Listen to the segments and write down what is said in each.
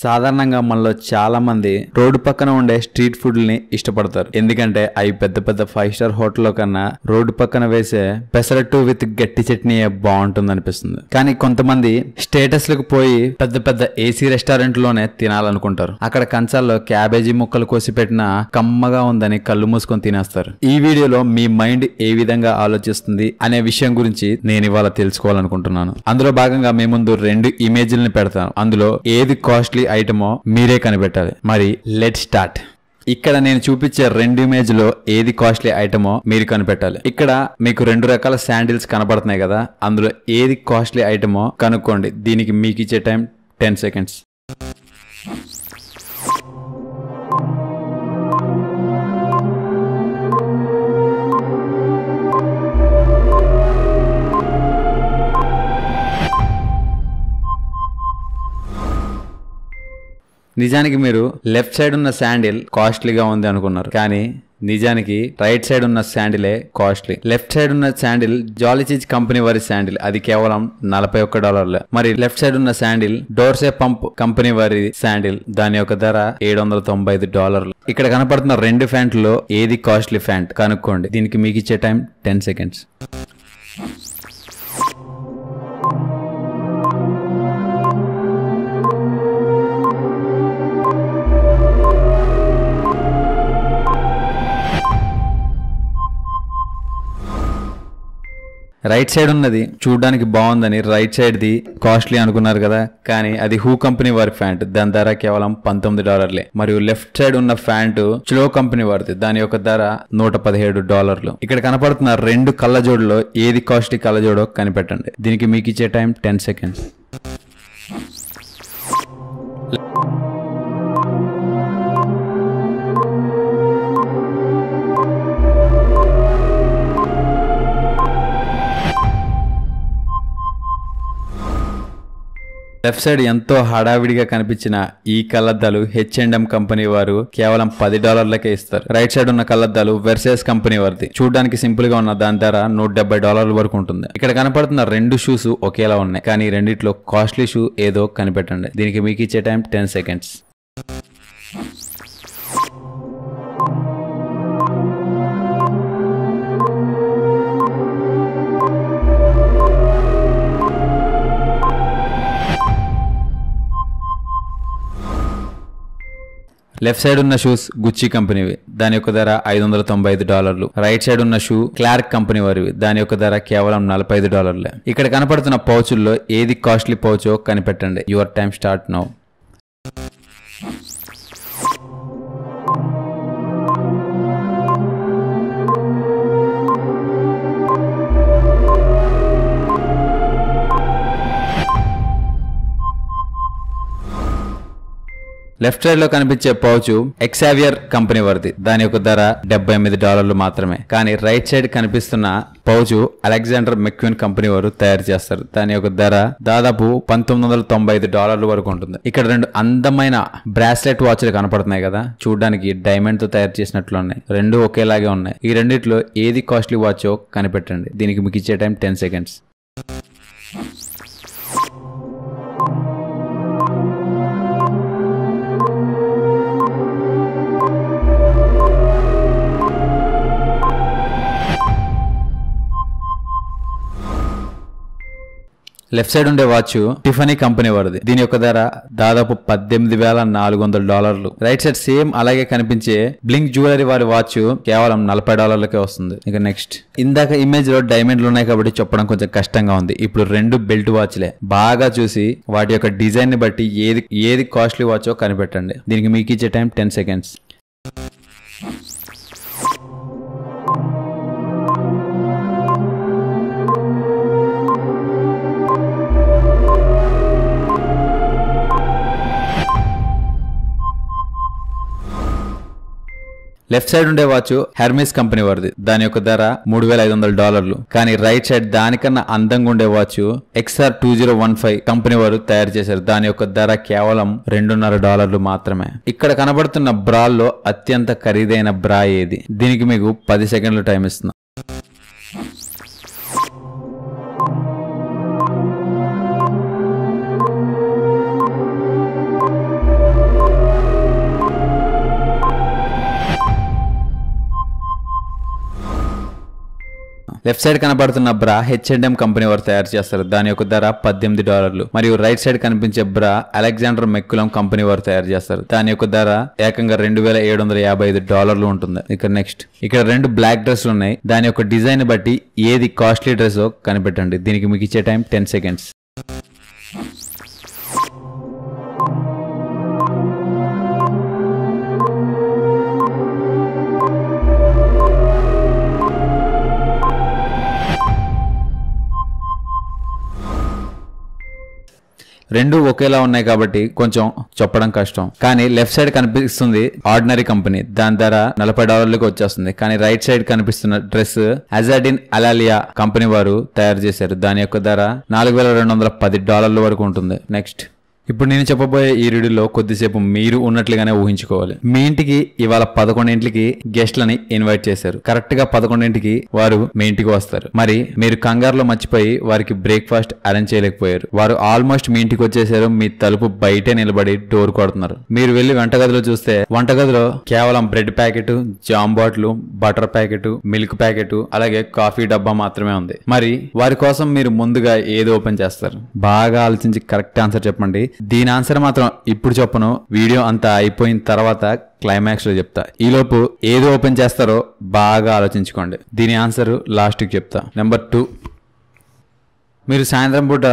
సాధారణంగా మనలో చాలా మంది రోడ్డు పక్కన ఉండే స్ట్రీట్ ఫుడ్ ని ఇష్టపడతారు. ఎందుకంటే అవి పెద్ద పెద్ద 5 స్టార్ హోటల్లో కన్నా రోడ్డు పక్కన వేసే పెసరట్టు విత్ గట్టి చట్నీ బాగుంటుంది అనిపిస్తుంది. కానీ కొంతమంది స్టేటస్ లకు పోయి పెద్ద పెద్ద ఏసీ రెస్టారెంట్ లోనే తినాలనుకుంటారు. అక్కడ కంచాల్లో క్యాబేజీ ముక్కలు కోసి పెట్టినా కమ్మగా ఉందని కళ్ళు మూసుకొని తినేస్తారు. ఈ వీడియోలో మీ మైండ్ ఏ విధంగా ఆలోచిస్తుంది అనే విషయం గురించి నేను ఇవాళ తెలుసుకోవాలనుకుంటున్నాను. అందులో భాగంగా మీ ముందు 2 ఇమేజ్లని పెడతాను. అందులో ఏది కాస్ట్లీ ఐటమో మీరే కనిపెట్టాలి. మరి లెట్ స్టార్ట్. ఇక్కడ నేను చూపించే 2 ఇమేజ్ లో ఏది కాస్ట్లీ ఐటమో మీరు కనిపెట్టాలి. ఇక్కడ మీకు 2 రకాల శాండిల్స్ కనపడుతున్నాయి కదా, అందులో ఏది కాస్ట్లీ ఐటమో కనుక్కోండి. దీనికి మీకు ఇచ్చే టైం 10 సెకండ్స్. నిజానికి మీరు లెఫ్ట్ సైడ్ ఉన్న శాండిల్ కాస్ట్లీగా ఉంది అనుకున్నారు, కానీ నిజానికి రైట్ సైడ్ ఉన్న శాండిలే కాస్ట్లీ. లెఫ్ట్ సైడ్ ఉన్న శాండిల్ జాలీచీజ్ కంపెనీ వారి శాండిల్, అది కేవలం $41. మరి లెఫ్ట్ సైడ్ ఉన్న శాండిల్ డోర్సే పంప్ కంపెనీ వారి శాండిల్, దాని యొక్క ధర $795. ఇక్కడ కనపడుతున్న 2 ఫ్యాంట్లో ఏది కాస్ట్లీ ఫ్యాంట్ కనుక్కోండి. దీనికి మీకు ఇచ్చే టైం 10 సెకండ్స్. రైట్ సైడ్ ఉన్నది చూడడానికి బాగుందని రైట్ సైడ్ ది కాస్ట్లీ అనుకున్నారు కదా, కానీ అది హూ కంపెనీ వారి ఫ్యాంట్, దాని ధర కేవలం $19. మరియు లెఫ్ట్ సైడ్ ఉన్న ఫ్యాంట్ చ్లో కంపెనీ వారిది, దాని యొక్క ధర $117. ఇక్కడ కనపడుతున్న 2 కళ్ళజోడులో ఏది కాస్ట్లీ కళ్ళజోడో కనిపెట్టండి. దీనికి మీకు ఇచ్చే టైం 10 సెకండ్స్. లెఫ్ట్ సైడ్ ఎంతో హడావిడిగా కనిపించిన ఈ కళ్ళద్దాలు H&M కంపెనీ వారు కేవలం $10 ఇస్తారు. రైట్ సైడ్ ఉన్న కళ్ళద్దాలు వెర్సెస్ కంపెనీ వారిది, చూడడానికి సింపుల్ గా ఉన్న దాని ధర $170 వరకు ఉంటుంది. ఇక్కడ కనపడుతున్న 2 షూస్ ఒకేలా ఉన్నాయి, కానీ రెండిట్లో కాస్ట్లీ షూ ఏదో కనిపెట్టండి. దీనికి మీకు ఇచ్చే టైం 10 సెకండ్స్. లెఫ్ట్ సైడ్ ఉన్న షూస్ గుచ్చి కంపెనీవి, దాని యొక్క ధర $595. రైట్ సైడ్ ఉన్న షూ క్లార్క్ కంపెనీ వారివి, దాని యొక్క ధర కేవలం $45. ఇక్కడ కనపడుతున్న పౌచుల్లో ఏది కాస్ట్లీ పౌచో కనిపెట్టండి. Your time start now. Left side లో కనిపించే పౌచ్ ఎక్సావియర్ కంపెనీ వారిది, దాని యొక్క ధర $78 మాత్రమే. కానీ రైట్ సైడ్ కనిపిస్తున్న పౌచ్ అలెగ్జాండర్ మెక్యూన్ కంపెనీ వారు తయారు చేస్తారు, దాని యొక్క ధర దాదాపు $1995 వరకు ఉంటుంది. ఇక్కడ 2 అందమైన బ్రాస్లెట్ వాచ్లు కనపడుతున్నాయి కదా, చూడడానికి డైమండ్ తో తయారు చేసినట్లు ఉన్నాయి. 2 ఒకేలాగే ఉన్నాయి. ఈ రెండిట్లో ఏది కాస్ట్లీ వాచో కనిపెట్టండి. దీనికి మీకు ఇచ్చే టైం 10 సెకండ్స్. లెఫ్ట్ సైడ్ ఉండే వాచ్ టిఫనీ కంపెనీ వారిది, దీని యొక్క ధర దాదాపు $18,400. రైట్ సైడ్ సేమ్ అలాగే కనిపించే బ్లింక్ జ్యువెలరీ వారి వాచ్ కేవలం $40 వస్తుంది. ఇక నెక్స్ట్, ఇందాక ఇమేజ్ లో డైమండ్లు ఉన్నాయి కాబట్టి చెప్పడం కొంచెం కష్టంగా ఉంది. ఇప్పుడు 2 బెల్ట్ వాచ్లే, బాగా చూసి వాటి యొక్క డిజైన్ ని బట్టి ఏది కాస్ట్లీ వాచో కనిపెట్టండి. దీనికి మీకు ఇచ్చే టైం 10 సెకండ్స్. లెఫ్ట్ సైడ్ ఉండే వాచ్ హెర్మిస్ కంపెనీ వారిది, దాని యొక్క ధర $3,500. కానీ రైట్ సైడ్ దానికన్నా అందంగా ఉండే వాచ్ XR2015 కంపెనీ వారు తయారు చేశారు, దాని యొక్క ధర కేవలం $2.5 మాత్రమే. ఇక్కడ కనబడుతున్న బ్రాల్లో అత్యంత ఖరీదైన బ్రా ఏది? దీనికి మీకు 10 సెకండ్లు టైం ఇస్తున్నా. లెఫ్ట్ సైడ్ కనబడుతున్న బ్రా H&M కంపెనీ వారు తయారు చేస్తారు. దాని యొక్క ధర $18. మరియు రైట్ సైడ్ కనిపించే బ్రా అలెగ్జాండర్ మెక్కులం కంపెనీ వారు తయారు చేస్తారు. దాని యొక్క ధర ఏకంగా $2755 ఉంటుంది. ఇక నెక్స్ట్ ఇక్కడ 2 బ్లాక్ డ్రెస్లు ఉన్నాయి. దాని యొక్క డిజైన్ బట్టి ఏది కాస్ట్లీ డ్రెస్ కనిపెట్టండి. దీనికి మీకు ఇచ్చే టైం 10 seconds. రెండు ఒకేలా ఉన్నాయి కాబట్టి కొంచెం చెప్పడం కష్టం. కానీ లెఫ్ట్ సైడ్ కనిపిస్తుంది ఆర్డినరీ కంపెనీ, దాని ధర $40 వచ్చేస్తుంది. కానీ రైట్ సైడ్ కనిపిస్తున్న డ్రెస్ అజాడిన్ అలాలియా కంపెనీ వారు తయారు చేశారు. దాని యొక్క ధర $4210 వరకు ఉంటుంది. నెక్స్ట్ ఇప్పుడు నేను చెప్పబోయే ఈ వీడియోలో కొద్దిసేపు మీరు ఉన్నట్లుగానే ఊహించుకోవాలి. మీ ఇంటికి ఇవాళ 11ంటికి గెస్ట్లని ఇన్వైట్ చేశారు. కరెక్ట్ గా 11ంటికి వారు మీ ఇంటికి వస్తారు. మరి మీరు కంగారులో మర్చిపోయి వారికి బ్రేక్ఫాస్ట్ అరేంజ్ చేయలేకపోయారు. వారు ఆల్మోస్ట్ మీ ఇంటికి వచ్చేసారు. మీ తలుపు బయటే నిలబడి డోర్ కొడుతున్నారు. మీరు వెళ్లి వంటగదిలో చూస్తే వంటగదిలో కేవలం bread packet, jam bottle, butter packet, milk packet, అలాగే కాఫీ డబ్బా మాత్రమే ఉంది. మరి వారి కోసం మీరు ముందుగా ఏది ఓపెన్ చేస్తారు? బాగా ఆలోచించి కరెక్ట్ ఆన్సర్ చెప్పండి. దీని ఆన్సర్ మాత్రం ఇప్పుడు చెప్పను, వీడియో అంతా అయిపోయిన తర్వాత క్లైమాక్స్ లో చెప్తా. ఈలోపు ఏది ఓపెన్ చేస్తారో బాగా ఆలోచించుకోండి. దీని ఆన్సర్ లాస్ట్ కి చెప్తా. నెంబర్ 2, మీరు సాయంత్రం పూట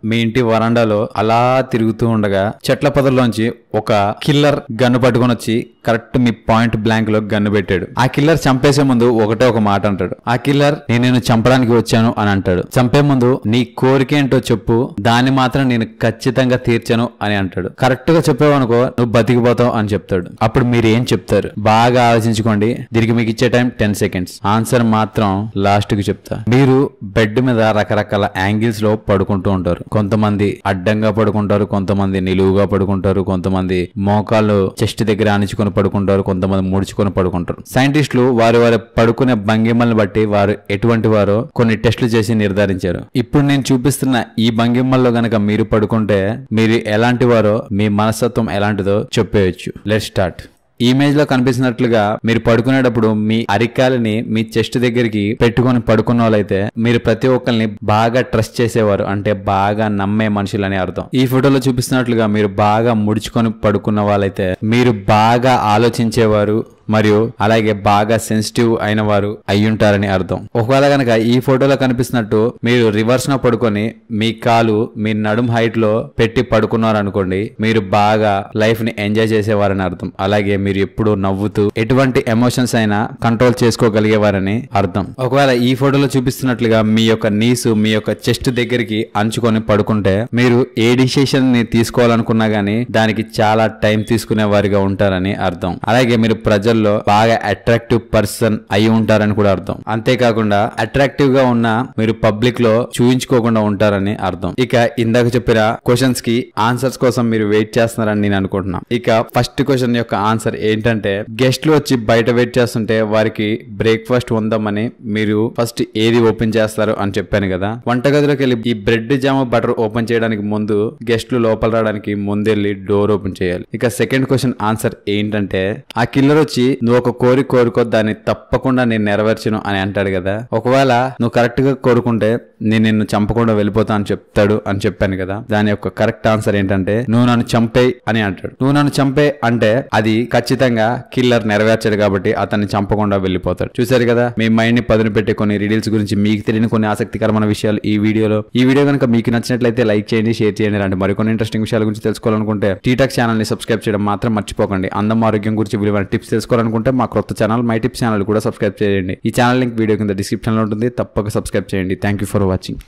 మీ ఇంటి వరండాలో అలా తిరుగుతూ ఉండగా చెట్ల పొదల్లోంచి ఒక కిల్లర్ గన్ను పట్టుకొని వచ్చి కరెక్ట్ మీ పాయింట్ బ్లాంక్ లో గన్ను పెట్టాడు. ఆ కిల్లర్ చంపేసే ముందు ఒకటే ఒక మాట అంటాడు. ఆ కిల్లర్ నేను చంపడానికి వచ్చాను అని అంటాడు. చంపే ముందు నీ కోరిక ఏంటో చెప్పు, దాన్ని మాత్రం నేను ఖచ్చితంగా తీర్చాను అని అంటాడు. కరెక్ట్ గా చెప్పావనుకో నువ్వు బతికిపోతావు అని చెప్తాడు. అప్పుడు మీరు ఏం చెప్తారు? బాగా ఆలోచించుకోండి. దీనికి మీకు ఇచ్చే టైం 10 seconds. ఆన్సర్ మాత్రం లాస్ట్ కి చెప్తా. మీరు బెడ్ మీద రకరకాల యాంగిల్స్ లో పడుకుంటూ ఉంటారు. కొంతమంది అడ్డంగా పడుకుంటారు, కొంతమంది నిలువుగా పడుకుంటారు, కొంతమంది మోకాళ్ళు చెస్ట్ దగ్గర ఆనించుకొని పడుకుంటారు, కొంతమంది ముడుచుకొని పడుకుంటారు. సైంటిస్టులు వారి పడుకునే భంగిమల్ని బట్టి వారు ఎటువంటి వారో కొన్ని టెస్టులు చేసి నిర్ధారించారు. ఇప్పుడు నేను చూపిస్తున్న ఈ భంగిమల్లో గనక మీరు పడుకుంటే మీరు ఎలాంటి వారో, మీ మనస్తత్వం ఎలాంటిదో చెప్పేయచ్చు. Let's start. ఈ ఇమేజ్ లో కనిపిస్తున్నట్లుగా మీరు పడుకునేటప్పుడు మీ అరికాలని మీ చెస్ట్ దగ్గరికి పెట్టుకొని పడుకున్న వాళ్ళైతే మీరు ప్రతి ఒక్కరిని బాగా ట్రస్ట్ చేసేవారు, అంటే బాగా నమ్మే మనుషులని అర్థం. ఈ ఫోటోలో చూపిస్తున్నట్లుగా మీరు బాగా ముడుచుకొని పడుకున్న వాళ్ళైతే మీరు బాగా ఆలోచించేవారు మరియు అలాగే బాగా సెన్సిటివ్ అయిన వారు అయ్యుంటారని అర్థం. ఒకవేళ కనుక ఈ ఫోటోలో కనిపిస్తున్నట్టు మీరు రివర్స్ లో పడుకొని మీ కాలు మీ నడుం హైట్ లో పెట్టి పడుకున్నారు అనుకోండి, మీరు బాగా లైఫ్ ని ఎంజాయ్ చేసేవారని అర్థం. అలాగే మీరు ఎప్పుడూ నవ్వుతూ ఎటువంటి ఎమోషన్స్ అయినా కంట్రోల్ చేసుకోగలిగేవారని అర్థం. ఒకవేళ ఈ ఫోటోలో చూపిస్తున్నట్లుగా మీ యొక్క నీసు మీ యొక్క చెస్ట్ దగ్గరికి అంచుకొని పడుకుంటే మీరు ఏ డిసిషన్ ని తీసుకోవాలనుకున్నా గానీ దానికి చాలా టైం తీసుకునే వారిగా ఉంటారని అర్థం. అలాగే మీరు ప్రజల్లో బాగా అట్రాక్టివ్ పర్సన్ అయి ఉంటారని కూడా అర్థం. అంతేకాకుండా అట్రాక్టివ్ గా ఉన్న మీరు పబ్లిక్ లో చూయించుకోకుండా ఉంటారని అర్థం. ఇక ఇందాక చెప్పిన క్వశ్చన్స్ కి ఆన్సర్స్ కోసం మీరు వెయిట్ చేస్తున్నారని నేను అనుకుంటున్నా. ఇక ఫస్ట్ క్వశ్చన్ యొక్క ఆన్సర్ ఏంటంటే, గెస్ట్లు వచ్చి బయట వెయిట్ చేస్తుంటే వారికి బ్రేక్ఫాస్ట్ ఉందామని మీరు ఫస్ట్ ఏది ఓపెన్ చేస్తారు అని చెప్పాను కదా. వంటగదిలోకి వెళ్ళి ఈ బ్రెడ్ జామ్ బటర్ ఓపెన్ చేయడానికి ముందు గెస్ట్లు లోపల రావడానికి ముందెళ్ళి డోర్ ఓపెన్ చేయాలి. ఇక సెకండ్ క్వశ్చన్ ఆన్సర్ ఏంటంటే, ఆ కిల్లర్ వచ్చి నువ్వు ఒక కోరుకో దాన్ని తప్పకుండా నేను నెరవేర్చను అని అంటాడు కదా. ఒకవేళ నువ్వు కరెక్ట్ గా కోరుకుంటే నేను నిన్ను చంపకుండా వెళ్ళిపోతా అని చెప్తాడు అని చెప్పాను కదా. దాని యొక్క కరెక్ట్ ఆన్సర్ ఏంటంటే, నువ్వు నన్ను చంపేయి అని అంటాడు. నువ్వు నన్ను చంపే అంటే అది ఖచ్చితంగా కిల్లర్ నెరవేర్చాడు కాబట్టి అతన్ని చంపకుండా వెళ్ళిపోతాడు. చూసారు కదా, మీ మైండ్ ని పదును పెట్టి కొన్ని రీడిల్స్ గురించి మీకు తెలియని కొన్ని ఆసక్తికరమైన విషయాలు ఈ వీడియోలో. ఈ వీడియో కనుక మీకు నచ్చినట్లయితే లైక్ చేయండి, షేర్ చేయండి. ఇలాంటి మరికొన్ని ఇంట్రెస్టింగ్ విషయాల గురించి తెలుసుకోవాలనుకుంటే టీటాక్ ఛానల్ ని సబ్స్క్రైబ్ చేయడం మాత్రం మర్చిపోకండి. అందం ఆరోగ్యం గురించి విలువైన టిప్స్ తెలుసుకోవాలనుకుంటే మా కొత్త ఛానల్ మై టిప్స్ ఛానల్ కూడా సబ్స్క్రైబ్ చేయండి. ఈ ఛానల్ లింక్ వీడియో కింద డిస్క్రిప్షన్ లో ఉంటుంది, తప్పక సబ్స్క్రైబ్ చేయండి. Thank you for watching.